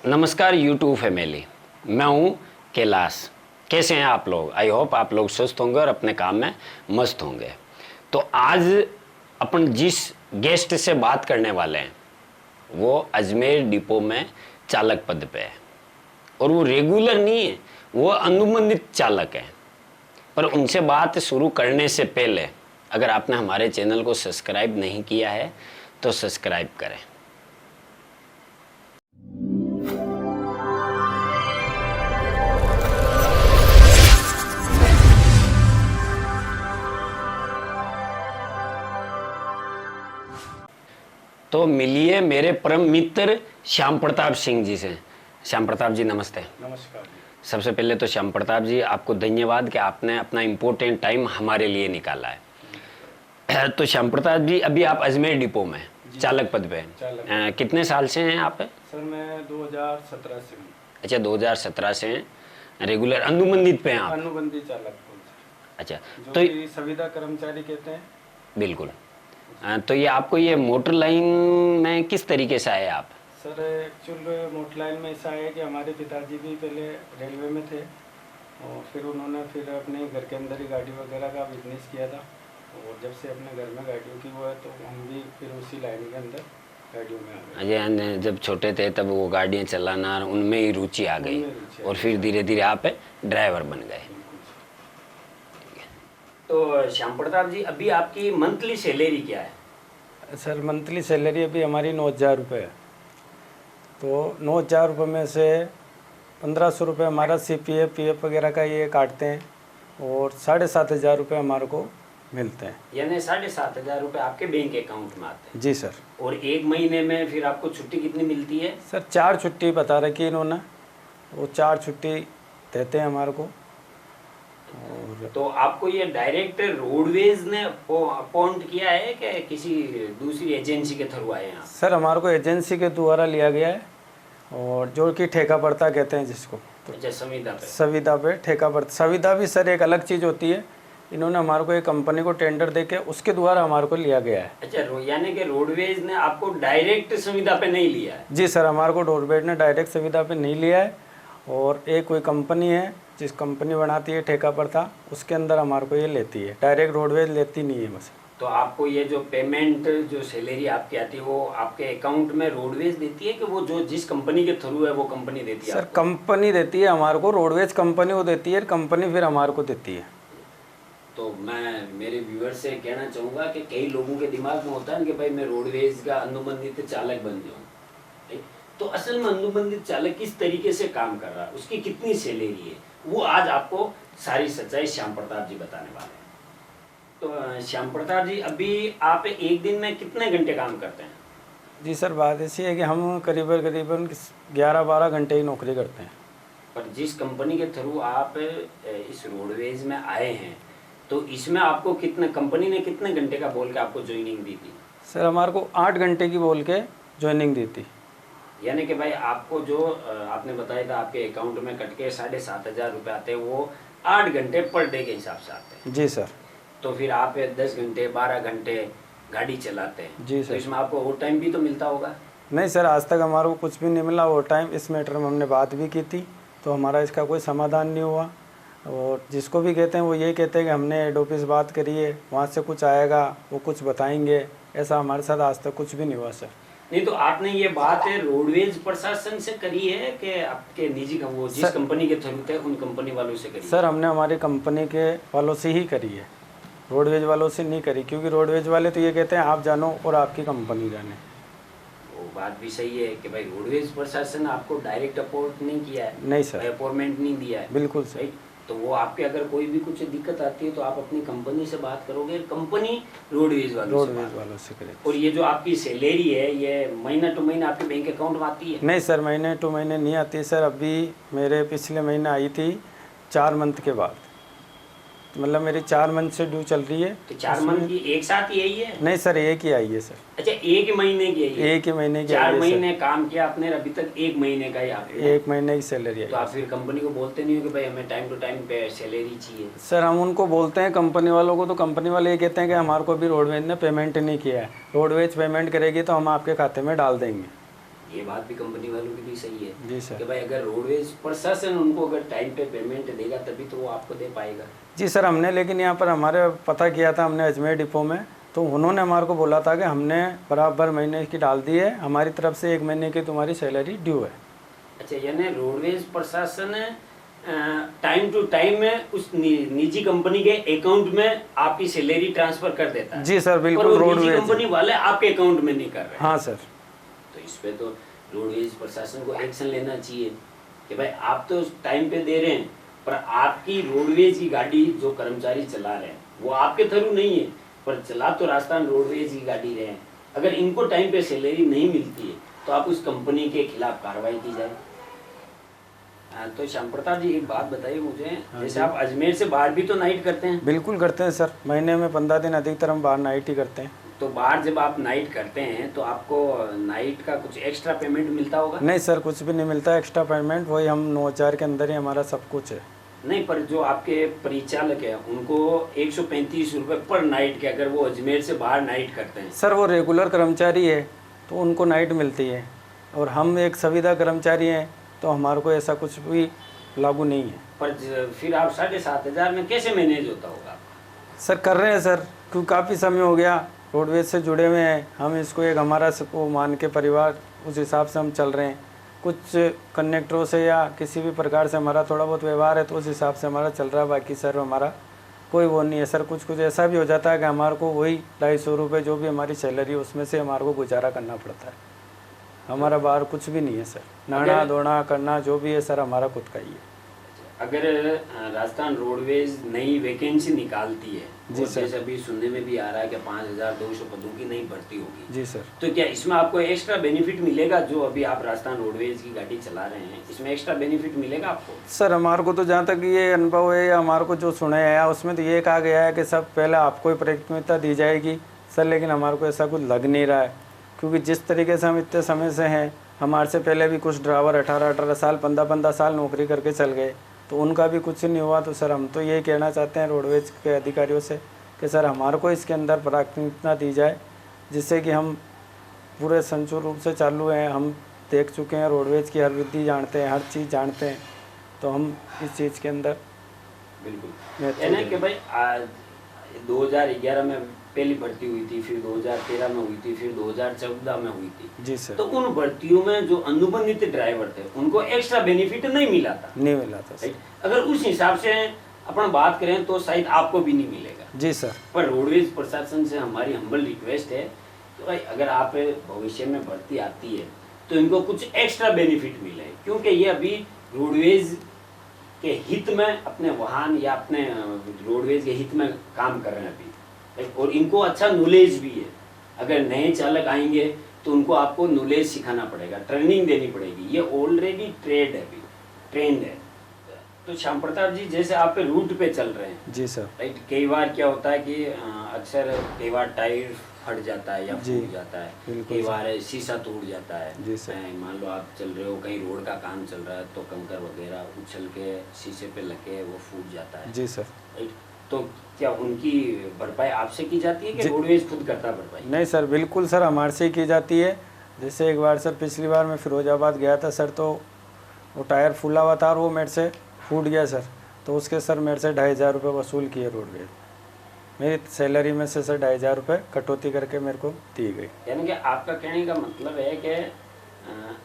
नमस्कार YouTube family, मैं हूँ कैलाश। कैसे हैं आप लोग? आई होप आप लोग स्वस्थ होंगे और अपने काम में मस्त होंगे। तो आज अपन जिस गेस्ट से बात करने वाले हैं वो अजमेर डिपो में चालक पद पे है और वो रेगुलर नहीं है, वो अनुबंधित चालक है। पर उनसे बात शुरू करने से पहले अगर आपने हमारे चैनल को सब्सक्राइब नहीं किया है तो सब्सक्राइब करें। तो मिलिए मेरे परम मित्र श्याम प्रताप सिंह जी से। श्याम प्रताप जी नमस्ते। नमस्कार जी। सबसे पहले तो श्याम प्रताप जी आपको धन्यवाद कि आपने अपना इम्पोर्टेंट टाइम हमारे लिए निकाला है। तो श्याम प्रताप जी अभी आप अजमेर डिपो में चालक पद पे हैं, कितने साल से हैं आप? सर मैं 2017 से हूँ। अच्छा, 2017 से हैं, रेगुलर अनुबंधित पे हैं आप? अनुबंधित चालक। अच्छा, तो संविदा कर्मचारी कहते हैं। बिल्कुल। तो ये आपको ये मोटर लाइन में किस तरीके से आए आप? सर एक्चुअल मोटर लाइन में ऐसा है कि हमारे पिताजी भी पहले रेलवे में थे और फिर उन्होंने अपने घर के अंदर ही गाड़ी वगैरह का बिजनेस किया था और जब से अपने घर में गाड़ियों की वो है तो हम भी फिर उसी लाइन के अंदर गाड़ियों में आ गए। अजय जब छोटे थे तब वो गाड़ियाँ चलाना उनमें ही रुचि आ गई और फिर धीरे धीरे आप ड्राइवर बन गए। तो श्याम प्रताप जी अभी आपकी मंथली सैलरी क्या है? सर मंथली सैलरी अभी हमारी 9,000 रुपये है। तो 9,000 रुपये में से 1,500 रुपये हमारा CPF PF वगैरह का ये काटते हैं और 7,500 रुपये हमारे को मिलते हैं। यानी 7,500 रुपये आपके बैंक अकाउंट में आते हैं? जी सर। और एक महीने में फिर आपको छुट्टी कितनी मिलती है? सर 4 छुट्टी बता रखी है इन्होंने, वो 4 छुट्टी देते हैं हमारे को। और तो आपको ये डायरेक्ट रोडवेज ने अपॉइंट किया है कि किसी दूसरी एजेंसी के थ्रू आए हैं? सर हमारे को एजेंसी के द्वारा लिया गया है और जो कि ठेका पड़ता कहते हैं जिसको। तो अच्छा, संविदा पे ठेका पड़ता। संविदा भी सर एक अलग चीज़ होती है। इन्होंने हमारे को एक कंपनी को टेंडर देके उसके द्वारा हमारे को लिया गया है। अच्छा, यानी कि रोडवेज ने आपको डायरेक्ट संविदा पे नहीं लिया है? जी सर, हमारे को रोडवेज ने डायरेक्ट संविदा पे नहीं लिया है और एक कोई कंपनी है जिस कंपनी बनाती है ठेका पर था उसके अंदर हमारे को ये लेती है, डायरेक्ट रोडवेज लेती नहीं है बस। तो आपको ये जो पेमेंट जो सैलरी आपकी आती है वो आपके अकाउंट में रोडवेज देती है कि वो जो जिस कंपनी के थ्रू है वो कंपनी देती है? सर कंपनी देती है हमारे को, रोडवेज कंपनी वो देती है, कंपनी फिर हमारे को देती है। तो मैं मेरे व्यूअर से कहना चाहूँगा कि कई लोगों के दिमाग में होता है कि भाई मैं रोडवेज का अनुबंधित चालक बन जाऊँ, तो असल में अनुबंधित चालक किस तरीके से काम कर रहा है, उसकी कितनी सैलरी है, वो आज आपको सारी सच्चाई श्याम प्रताप जी बताने वाले हैं। तो श्याम प्रताप जी अभी आप एक दिन में कितने घंटे काम करते हैं? जी सर, बात ऐसी है कि हम करीबन 11-12 घंटे ही नौकरी करते हैं। पर जिस कंपनी के थ्रू आप इस रोडवेज में आए हैं तो इसमें आपको कितने, कंपनी ने कितने घंटे का बोल के आपको ज्वाइनिंग दी थी? सर हमारे को 8 घंटे की बोल के ज्वाइनिंग दी थी। यानी कि भाई आपको जो आपने बताया था आपके अकाउंट में कट के 7,500 रुपये आते हैं वो 8 घंटे पर डे के हिसाब से आते हैं? जी सर। तो फिर आप 10 घंटे 12 घंटे गाड़ी चलाते हैं? जी सर। तो इसमें आपको ओवर टाइम भी तो मिलता होगा? नहीं सर, आज तक हमारे को कुछ भी नहीं मिला ओवर टाइम। इस मैटर में हमने बात भी की थी तो हमारा इसका कोई समाधान नहीं हुआ और जिसको भी कहते हैं वो यही कहते हैं कि हमने हेड ऑफिस बात करी है, वहाँ से कुछ आएगा, वो कुछ बताएंगे। ऐसा हमारे साथ आज तक कुछ भी नहीं हुआ सर। नहीं, तो आपने ये बात है रोडवेज प्रशासन से करी है कि आपके निजी वो जिस कंपनी के थ्रू थे उन कंपनी वालों से करी? सर हमने हमारी कंपनी के वालों से ही करी है, रोडवेज वालों से नहीं करी, क्योंकि रोडवेज वाले तो ये कहते हैं आप जानो और आपकी कंपनी जाने। वो बात भी सही है कि भाई रोडवेज प्रशासन आपको डायरेक्ट अपॉइंट नहीं किया है? नहीं सर, अपॉइंटमेंट नहीं दिया है। बिल्कुल सही। तो वो आपके अगर कोई भी कुछ दिक्कत आती है तो आप अपनी कंपनी से बात करोगे, कंपनी रोडवेज वालों से करेगी। और ये जो आपकी सैलरी है ये महीना टू महीना आपके बैंक अकाउंट में आती है? नहीं सर, महीने टू महीने नहीं आती सर। अभी मेरे पिछले महीने आई थी 4 मंथ के बाद, मतलब मेरी 4 मंथ से ड्यू चल रही है। तो 4 मंथ की एक साथ ही यही है? नहीं सर, एक ही आई है सर। अच्छा, एक महीने की है? एक ही महीने की। 4 महीने काम किया आपने, अभी तक 1 महीने का ही आपने? 1 महीने की सैलरी है। तो आप फिर कंपनी को बोलते नहीं हो कि भाई हमें टाइम टू टाइम पे सैलरी चाहिए? सर हम उनको बोलते हैं कंपनी वालों को, तो कंपनी वाले ये कहते हैं कि हमारे को भी रोडवेज ने पेमेंट नहीं किया है, रोडवेज पेमेंट करेगी तो हम आपके खाते में डाल देंगे। ये बात भी कंपनी वालों की भी सही है जी सर। कि भाई अगर रोडवेज प्रशासन उनको अगर टाइम पे पेमेंट देगा तभी तो वो आपको दे पाएगा। जी सर, हमने लेकिन यहाँ पर हमारे पता किया था हमने अजमेर डिपो में, तो उन्होंने हमारे को बोला था कि हमने बराबर महीने की डाल दी है, हमारी तरफ से 1 महीने की तुम्हारी सैलरी ड्यू है। अच्छा, यानी रोडवेज प्रशासन टाइम टू टाइम में उस निजी कंपनी के अकाउंट में आपकी सैलरी ट्रांसफर कर देता है। जी सर, बिल्कुल। पर वो निजी रोडवेज कंपनी वाले आपके अकाउंट में नहीं कर रहे। हाँ सर। तो इस पे तो रोडवेज प्रशासन को एक्शन लेना चाहिए कि भाई आप तो टाइम पे दे रहे हैं, पर आपकी रोडवेज की गाड़ी जो कर्मचारी चला रहे हैं वो आपके थ्रू नहीं है, पर चला तो राजस्थान रोडवेज की गाड़ी रहे हैं। अगर इनको टाइम पे सैलरी नहीं मिलती है तो आप उस कंपनी के खिलाफ कार्रवाई की जाए। तो श्याम प्रताप जी, एक बात बताइए मुझे, जैसे आप अजमेर से बाहर भी तो नाइट करते हैं? बिल्कुल करते हैं सर, महीने में 15 दिन अधिकतर हम बाहर नाइट ही करते हैं। तो बाहर जब आप नाइट करते हैं तो आपको नाइट का कुछ एक्स्ट्रा पेमेंट मिलता होगा? नहीं सर, कुछ भी नहीं मिलता एक्स्ट्रा पेमेंट, वही हम 9,000 के अंदर ही हमारा सब कुछ है। नहीं, पर जो आपके परिचालक है उनको 135 रुपये पर नाइट के, अगर वो अजमेर से बाहर नाइट करते हैं। सर वो रेगुलर कर्मचारी है तो उनको नाइट मिलती है, और हम एक संविदा कर्मचारी हैं तो हमारे को ऐसा कुछ भी लागू नहीं है। पर फिर आप 7,500 में कैसे मैनेज होता होगा? सर कर रहे हैं सर, क्योंकि काफ़ी समय हो गया रोडवेज से जुड़े हुए हैं हम, इसको एक हमारा वो मान के परिवार, उस हिसाब से हम चल रहे हैं। कुछ कंडक्टरों से या किसी भी प्रकार से हमारा थोड़ा बहुत व्यवहार है तो उस हिसाब से हमारा चल रहा है। बाकी सर हमारा कोई वो नहीं है सर। कुछ ऐसा भी हो जाता है कि हमारे को वही 250 रुपये जो भी हमारी सैलरी है उसमें से हमारे को गुजारा करना पड़ता है। हमारा बाहर कुछ भी नहीं है सर, नाना धोना करना जो भी है सर हमारा खुद का ही है। अगर राजस्थान रोडवेज नई वैकेंसी निकालती है, जी सर, जैसे अभी सुनने में भी आ रहा है कि 5,200 पदों की नई भर्ती होगी, जी सर, तो क्या इसमें आपको एक्स्ट्रा बेनिफिट मिलेगा? जो अभी आप राजस्थान रोडवेज की गाड़ी चला रहे हैं, इसमें एक्स्ट्रा बेनिफिट मिलेगा आपको? सर हमारे को तो जहाँ तक ये अनुभव है या हमारे को जो सुना है उसमें तो ये कहा गया है कि सब पहले आपको ही प्राथमिकता दी जाएगी सर, लेकिन हमारे को ऐसा कुछ लग नहीं रहा है, क्योंकि जिस तरीके से हम इतने समय से हैं, हमारे से पहले भी कुछ ड्राइवर 18-18 साल 15-15 साल नौकरी करके चल गए, तो उनका भी कुछ नहीं हुआ। तो सर हम तो यही कहना चाहते हैं रोडवेज के अधिकारियों से कि सर हमारे को इसके अंदर प्राथमिकता दी जाए, जिससे कि हम पूरे संचूर रूप से चालू हैं। हम देख चुके हैं रोडवेज की हर विधि जानते हैं, हर चीज़ जानते हैं, तो हम इस चीज़ के अंदर बिल्कुल यानी कि भाई 2011 में पहली भर्ती हुई थी, फिर 2013 में हुई थी, फिर 2014 में हुई थी। जी सर। तो उन भर्तियों में जो अनुबंधित ड्राइवर थे उनको एक्स्ट्रा बेनिफिट नहीं मिला था। नहीं मिला था सर। अगर उस हिसाब से अपन बात करें तो शायद आपको भी नहीं मिलेगा। जी सर। पर रोडवेज प्रशासन से हमारी हम्बल रिक्वेस्ट है कि भाई अगर आप भविष्य में भर्ती आती है तो इनको कुछ एक्स्ट्रा बेनिफिट मिले, क्योंकि ये अभी रोडवेज के हित में अपने वाहन या अपने रोडवेज के हित में काम कर रहे हैं अभी, और इनको अच्छा नॉलेज भी है। अगर नए चालक आएंगे तो उनको आपको नॉलेज सिखाना पड़ेगा, ट्रेनिंग देनी पड़ेगी। ये ऑलरेडी ट्रेंड है, अभी ट्रेंड है। तो श्याम प्रताप जी, जैसे आप पे रूट पे चल रहे हैं, जी सर, राइट, कई बार क्या होता है कि अक्सर कई बार टायर फट जाता है या फूट जाता है, कई बार शीशा टूट जाता है। जी सर। मान लो आप चल रहे हो, कहीं रोड का काम चल रहा है तो कंकर वगैरह उछल के शीशे पे लगे वो फूट जाता है। जी सर। राइट, तो क्या उनकी भरपाई आपसे की जाती है कि रोडवेज खुद करता है भरपाई? नहीं सर, बिल्कुल सर हमारे से ही की जाती है। जैसे एक बार सर पिछली बार मैं फिरोजाबाद गया था सर, तो वो टायर फूला हुआ था और वो मेरे से फूट गया सर, तो उसके सर मेरे से 2,500 रुपये वसूल किए रोडवेज। मेरी सैलरी में से सर 2,500 रुपये कटौती करके मेरे को दी गई। यानी कि आपका कहने का मतलब है कि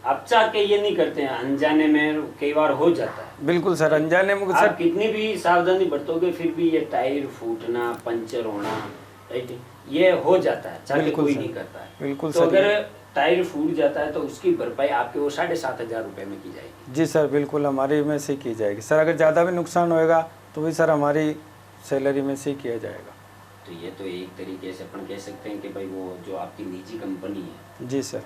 आप चाह के ये नहीं करते हैं, अनजाने में कई बार हो जाता है। बिल्कुल सर, अनजाने में सर आप कितनी भी सावधानी बरतोगे फिर भी ये टायर फूटना, पंचर होना, राइट, ये हो जाता है, चाह के कोई नहीं करता है। बिल्कुल तो सर। अगर टायर फूट जाता है तो उसकी भरपाई आपके वो 7,500 रुपये में की जाएगी? जी सर, बिल्कुल हमारी में से की जाएगी सर। अगर ज़्यादा भी नुकसान होएगा तो भी सर हमारी सैलरी में से ही किया जाएगा। तो ये तो एक तरीके से अपन कह सकते हैं कि भाई वो जो आपकी निजी कंपनी है, जी सर,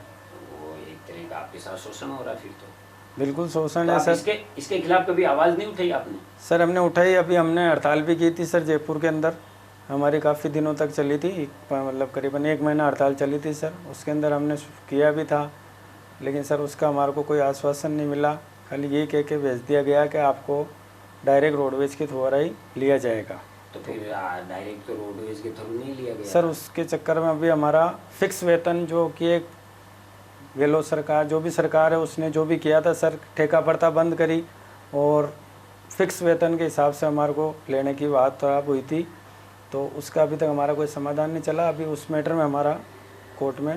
वो एक तरह का आपके साथ शोषण हो रहा है फिर तो। बिल्कुल शोषण तो है आप सर। इसके खिलाफ कभी आवाज़ नहीं उठाई आपने? सर हमने उठाई, अभी हमने हड़ताल भी की थी सर जयपुर के अंदर, हमारी काफ़ी दिनों तक चली थी, मतलब करीबन 1 महीना हड़ताल चली थी सर। उसके अंदर हमने किया भी था, लेकिन सर उसका हमारे को कोई आश्वासन नहीं मिला। खाली ये कह के भेज दिया गया कि आपको डायरेक्ट रोडवेज के द्वारा ही लिया जाएगा। तो फिर डायरेक्ट तो रोडवेज के थ्रू नहीं लिया गया सर? उसके चक्कर में अभी हमारा फिक्स वेतन जो कि एक गहलोत सरकार, जो भी सरकार है उसने जो भी किया था सर, ठेका प्रथा बंद करी और फिक्स वेतन के हिसाब से हमारे को लेने की बात आप हुई थी, तो उसका अभी तक हमारा कोई समाधान नहीं चला। अभी उस मैटर में हमारा कोर्ट में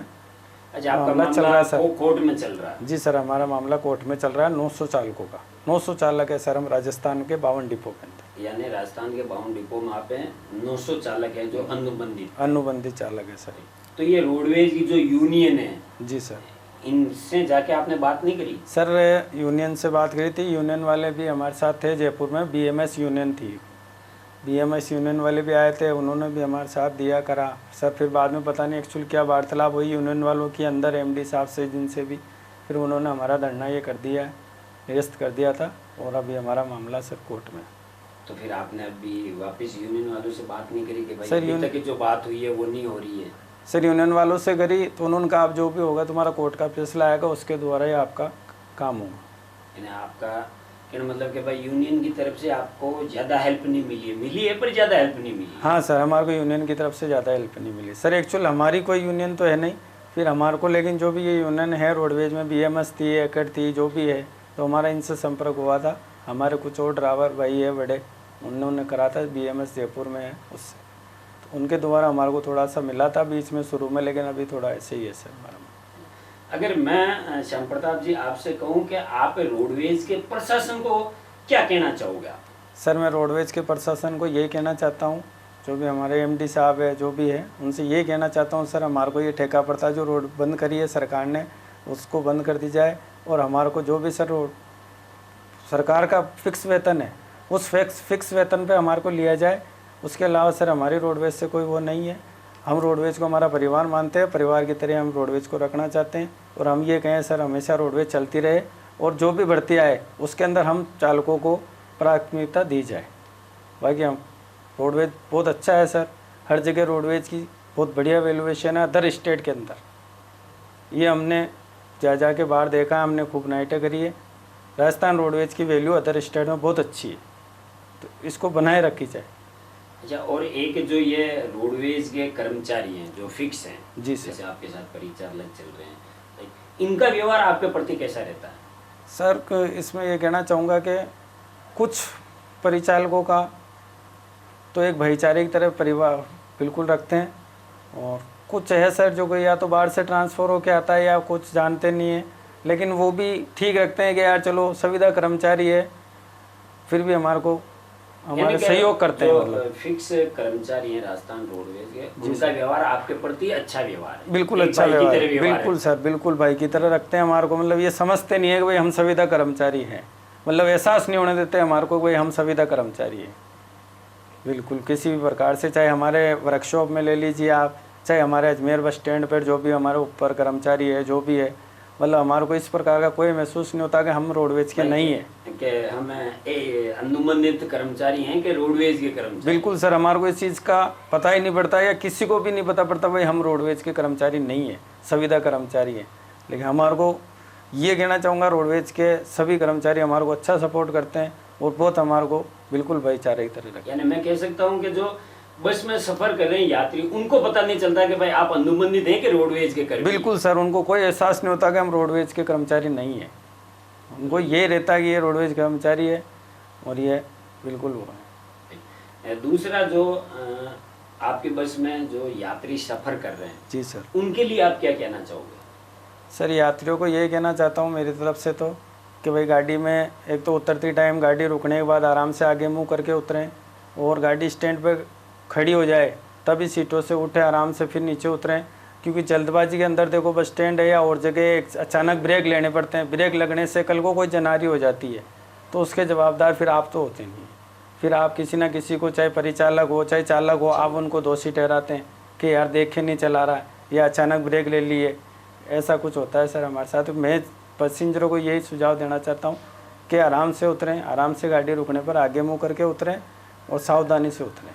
अच्छा, आपका मामला चल रहा है सर। कोर्ट में चल रहा है? जी सर, हमारा मामला कोर्ट में चल रहा है 900 चालकों का। 900 चालक है सर, हम राजस्थान के 52 डिपो के अंदर। यानी राजस्थान के 52 डिपो में आप हैं, 900 चालक हैं जो अनुबंधित चालक है सर। तो ये रोडवेज की जो यूनियन है, जी सर, इनसे जाके आपने बात नहीं करी? सर यूनियन से बात करी थी, यूनियन वाले भी हमारे साथ थे जयपुर में, बीएमएस यूनियन थी, बीएमएस यूनियन वाले भी आए थे, उन्होंने भी हमारे साथ दिया करा सर। फिर बाद में पता नहीं एक्चुअल क्या वार्तालाप हुई यूनियन वालों की अंदर एमडी साहब से, जिनसे भी फिर उन्होंने हमारा धरना ये कर दिया, निरस्त कर दिया था, और अभी हमारा मामला सर कोर्ट में। तो फिर आपने अभी वापस यूनियन वालों से बात नहीं करी कि भाई सर, अभी तक की जो बात हुई है वो नहीं हो रही है? सर यूनियन वालों से करी तो उन्होंने कहा आप जो भी होगा तुम्हारा कोर्ट का फैसला आएगा, उसके द्वारा ही आपका काम होगा। यानी आपका कहना मतलब कि भाई यूनियन की तरफ से आपको ज़्यादा हेल्प नहीं मिली है पर ज़्यादा हेल्प नहीं मिली? हाँ सर, हमारे को यूनियन की तरफ से ज़्यादा हेल्प नहीं मिली सर। एक्चुअल हमारी कोई यूनियन तो है नहीं फिर हमारे को, लेकिन जो भी ये यूनियन है रोडवेज में, बीएमएस थी, एकट थी, जो भी है, तो हमारा इनसे संपर्क हुआ था। हमारे कुछ और ड्राइवर भाई है बड़े, उन्होंने करा था, बीएमएस जयपुर में है, उससे तो उनके द्वारा हमारे को थोड़ा सा मिला था बीच में शुरू में, लेकिन अभी थोड़ा ऐसे ही है सर हमारा। अगर मैं श्याम प्रताप जी आपसे कहूं कि आप रोडवेज के प्रशासन को क्या कहना चाहोगे आप? सर मैं रोडवेज के प्रशासन को यही कहना चाहता हूँ, जो भी हमारे एमडी साहब है, जो भी है, उनसे ये कहना चाहता हूँ सर, हमारे को ये ठेका प्रथा जो रोड बंद करी है सरकार ने, उसको बंद कर दी जाए, और हमारे को जो भी सर सरकार का फिक्स वेतन है उस फिक्स वेतन पे हमारे को लिया जाए। उसके अलावा सर हमारी रोडवेज से कोई वो नहीं है, हम रोडवेज को हमारा परिवार मानते हैं, परिवार की तरह हम रोडवेज को रखना चाहते हैं, और हम ये कहें सर हमेशा रोडवेज चलती रहे, और जो भी भर्ती आए उसके अंदर हम चालकों को प्राथमिकता दी जाए। बाकी हम रोडवेज बहुत अच्छा है सर, हर जगह रोडवेज की बहुत बढ़िया वैल्यूएशन है अदर स्टेट के अंदर। ये हमने जा के बाहर देखा, हमने खूब नाइटें करी है, राजस्थान रोडवेज की वैल्यू अदर स्टेट में बहुत अच्छी है, तो इसको बनाए रखी जाए। अच्छा, और एक जो ये रोडवेज के कर्मचारी हैं जो फिक्स हैं, जी सर, जैसे आपके साथ परिचालक चल रहे हैं, इनका व्यवहार आपके प्रति कैसा रहता है? सर इसमें ये कहना चाहूँगा कि कुछ परिचालकों का तो एक भाईचारे की तरह परिवार बिल्कुल रखते हैं, और कुछ है सर जो कोई या तो बाहर से ट्रांसफ़र होके आता है या कुछ जानते नहीं है, लेकिन वो भी ठीक रखते हैं कि यार चलो संविदा कर्मचारी है, फिर भी हमारे को हमारे सहयोग करते हैं। मतलब फिक्स कर्मचारी हैं राजस्थान रोडवेज के, उनका व्यवहार आपके प्रति अच्छा व्यवहार है? बिल्कुल अच्छा व्यवहार, बिल्कुल सर, बिल्कुल भाई की तरह रखते हैं हमारे को। मतलब ये समझते नहीं है कि भाई हम संविदा कर्मचारी हैं, मतलब एहसास नहीं होने देते हमारे को भाई हम संविदा कर्मचारी हैं। बिल्कुल किसी भी प्रकार से, चाहे हमारे वर्कशॉप में ले लीजिए आप, चाहे हमारे अजमेर बस स्टैंड पर जो भी हमारे ऊपर कर्मचारी है, जो भी है, मतलब हमारे को इस प्रकार का कोई महसूस नहीं होता कि हम रोडवेज के नहीं है, कि हम अनुबंधित कर्मचारी हैं कि रोडवेज के कर्मचारी। बिल्कुल सर, हमारे को इस चीज़ का पता ही नहीं पड़ता, या किसी को भी नहीं पता पड़ता भाई हम रोडवेज के कर्मचारी नहीं है, संविदा कर्मचारी हैं। लेकिन हमारे को ये कहना चाहूँगा रोडवेज के सभी कर्मचारी हमारे को अच्छा सपोर्ट करते हैं, और बहुत हमारे को बिल्कुल भाईचारे की तरह रखते हैं। यानी मैं कह सकता हूँ कि जो बस में सफर कर रहे हैं यात्री, उनको पता नहीं चलता कि भाई आप अनुबंधित हैं कि रोडवेज के कर्मचारी? बिल्कुल सर, उनको कोई एहसास नहीं होता कि हम रोडवेज के कर्मचारी नहीं है, उनको ये रहता है कि ये रोडवेज कर्मचारी है, और ये बिल्कुल वो है। दूसरा जो आपकी बस में जो यात्री सफर कर रहे हैं, जी सर, उनके लिए आप क्या कहना चाहोगे? सर यात्रियों को यही कहना चाहता हूँ मेरी तरफ से तो, कि भाई गाड़ी में एक तो उतरती टाइम गाड़ी रुकने के बाद आराम से आगे मुँह करके उतरें, और गाड़ी स्टैंड पर खड़ी हो जाए तभी सीटों से उठे आराम से फिर नीचे उतरें, क्योंकि जल्दबाजी के अंदर देखो बस स्टैंड है या और जगह अचानक ब्रेक लेने पड़ते हैं, ब्रेक लगने से कल को कोई जनारी हो जाती है तो उसके जवाबदार फिर आप तो होते नहीं, फिर आप किसी ना किसी को, चाहे परिचालक हो चाहे चालक हो, आप उनको दोषी ठहराते हैं कि यार देखे नहीं चला रहा या अचानक ब्रेक ले लिए, ऐसा कुछ होता है सर हमारे साथ। मैं पैसेंजरों को यही सुझाव देना चाहता हूँ कि आराम से उतरें, आराम से गाड़ी रुकने पर आगे मुँह करके उतरें और सावधानी से उतरें।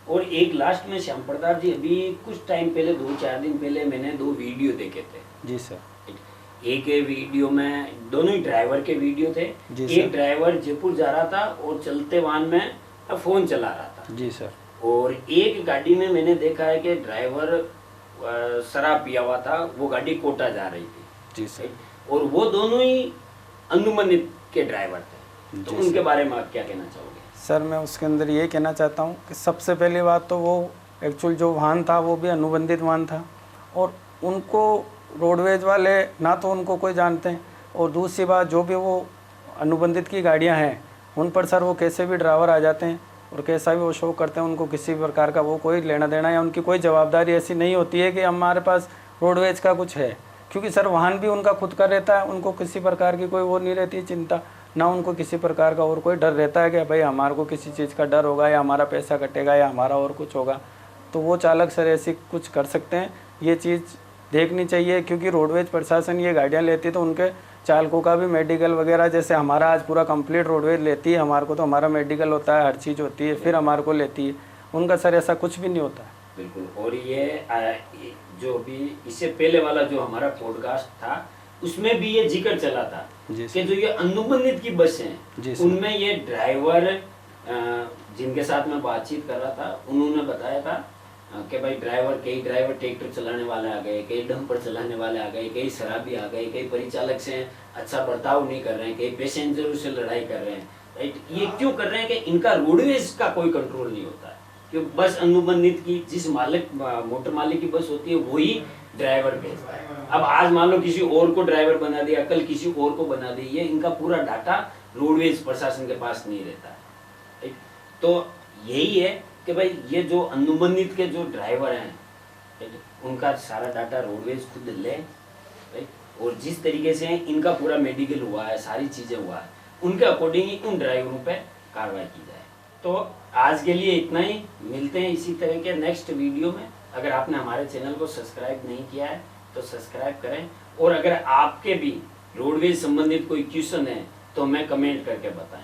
और एक लास्ट में श्याम प्रताप जी, अभी कुछ टाइम पहले 2-4 दिन पहले मैंने 2 वीडियो देखे थे। जी सर। एक वीडियो में दोनों ही ड्राइवर के वीडियो थे। एक ड्राइवर जयपुर जा रहा था और चलते वाहन में फोन चला रहा था। जी सर। और एक गाड़ी में मैंने देखा है कि ड्राइवर शराब पिया हुआ था, वो गाड़ी कोटा जा रही थी। जी सर। और वो दोनों ही अनुमानित के ड्राइवर थे, तो उनके बारे में आप क्या कहना चाहोगे? सर मैं उसके अंदर ये कहना चाहता हूँ कि सबसे पहली बात तो वो एक्चुअल जो वाहन था वो भी अनुबंधित वाहन था, और उनको रोडवेज वाले ना तो उनको कोई जानते हैं, और दूसरी बात जो भी वो अनुबंधित की गाड़ियाँ हैं उन पर सर वो कैसे भी ड्राइवर आ जाते हैं और कैसा भी वो शो करते हैं, उनको किसी प्रकार का वो कोई लेना देना या उनकी कोई जवाबदारी ऐसी नहीं होती है कि हमारे पास रोडवेज का कुछ है, क्योंकि सर वाहन भी उनका खुद का रहता है, उनको किसी प्रकार की कोई वो नहीं रहती चिंता, ना उनको किसी प्रकार का और कोई डर रहता है कि भाई हमारे को किसी चीज़ का डर होगा या हमारा पैसा कटेगा या हमारा और कुछ होगा। तो वो चालक सर ऐसी कुछ कर सकते हैं, ये चीज़ देखनी चाहिए, क्योंकि रोडवेज प्रशासन ये गाड़ियाँ लेती है तो उनके चालकों का भी मेडिकल वगैरह, जैसे हमारा आज पूरा कंप्लीट रोडवेज लेती है हमारे को, तो हमारा मेडिकल होता है, हर चीज़ होती है, फिर हमारे को लेती है, उनका सर ऐसा कुछ भी नहीं होता है। बिल्कुल। और ये जो भी इससे पहले वाला जो हमारा पॉडकास्ट था उसमें भी ये जिक्र चला था कि जो ये अनुबंधित की बस हैं उनमें ये ड्राइवर जिनके साथ मैं बातचीत कर रहा था उन्होंने बताया था कि भाई कई ड्राइवर ट्रैक्टर चलाने वाले आ गए, कई डंपर चलाने वाले आ गए, कई शराबी आ गए, कई परिचालक से अच्छा बर्ताव नहीं कर रहे हैं, कई पैसेंजरों से लड़ाई कर रहे हैं। राइट, ये क्यों कर रहे हैं कि इनका रोडवेज का कोई कंट्रोल नहीं होता है, क्योंकि बस अनुबंधित की जिस मोटर मालिक की बस होती है वही ड्राइवर भेजता है। अब आज मान लो किसी और को ड्राइवर बना दिया, कल किसी और को बना दी, ये इनका पूरा डाटा रोडवेज प्रशासन के पास नहीं रहता है। तो यही है कि भाई ये जो अनुबंधित के जो ड्राइवर हैं उनका सारा डाटा रोडवेज खुद ले, और जिस तरीके से इनका पूरा मेडिकल हुआ है, सारी चीज़ें हुआ है, उनके अकॉर्डिंग ही उन ड्राइवरों पे कार्रवाई की जाए। तो आज के लिए इतना ही, मिलते हैं इसी तरह के नेक्स्ट वीडियो में। अगर आपने हमारे चैनल को सब्सक्राइब नहीं किया है तो सब्सक्राइब करें, और अगर आपके भी रोडवेज संबंधित कोई क्वेश्चन है तो हमें कमेंट करके बताएं।